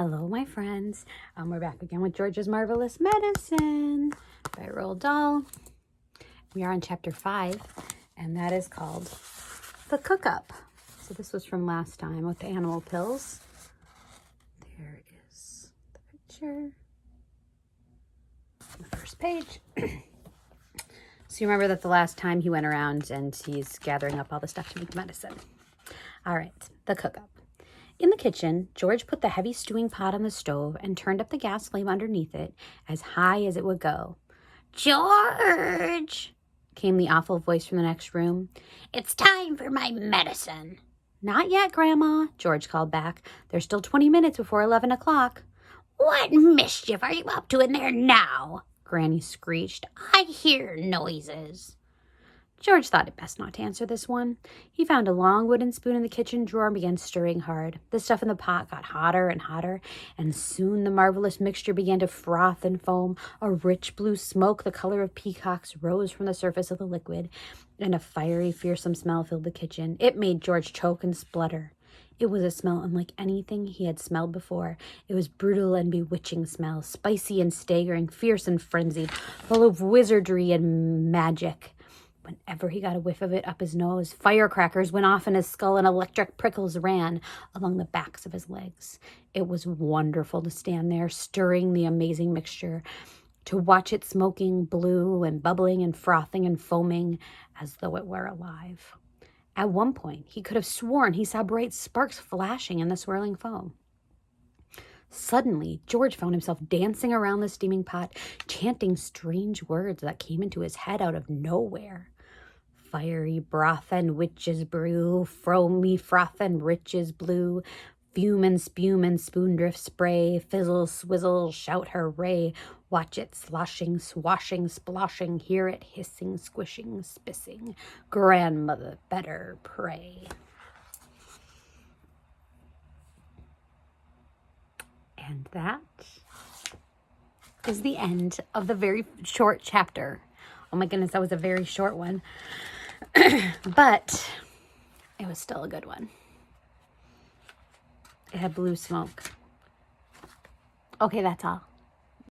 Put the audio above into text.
Hello, my friends. We're back again with George's Marvelous Medicine by Roald Dahl. We are on chapter 5, and that is called The Cook-Up. So this was from last time with the animal pills. There is the picture. The first page. So you remember that the last time he went around and he's gathering up all the stuff to make medicine. All right, the cook-up. In the kitchen, George put the heavy stewing pot on the stove and turned up the gas flame underneath it as high as it would go. "George!" came the awful voice from the next room. "It's time for my medicine." "Not yet, Grandma," George called back. "There's still 20 minutes before 11 o'clock. "What mischief are you up to in there now?" Granny screeched. "I hear noises." George thought it best not to answer this one. He found a long wooden spoon in the kitchen drawer and began stirring hard. The stuff in the pot got hotter and hotter, and soon the marvelous mixture began to froth and foam. A rich blue smoke, the color of peacocks, rose from the surface of the liquid, and a fiery, fearsome smell filled the kitchen. It made George choke and splutter. It was a smell unlike anything he had smelled before. It was brutal and bewitching smell, spicy and staggering, fierce and frenzied, full of wizardry and magic. Whenever he got a whiff of it up his nose, firecrackers went off in his skull and electric prickles ran along the backs of his legs. It was wonderful to stand there, stirring the amazing mixture, to watch it smoking blue and bubbling and frothing and foaming as though it were alive. At one point, he could have sworn he saw bright sparks flashing in the swirling foam. Suddenly, George found himself dancing around the steaming pot, chanting strange words that came into his head out of nowhere. "Fiery broth and witch's brew, foamy froth and riches blue, fume and spume and spoondrift spray, fizzle, swizzle, shout hooray, watch it sloshing, swashing, sploshing, hear it hissing, squishing, spissing, grandmother better pray." And that is the end of the very short chapter. Oh my goodness, that was a very short one. But it was still a good one. It had blue smoke. Okay, that's all.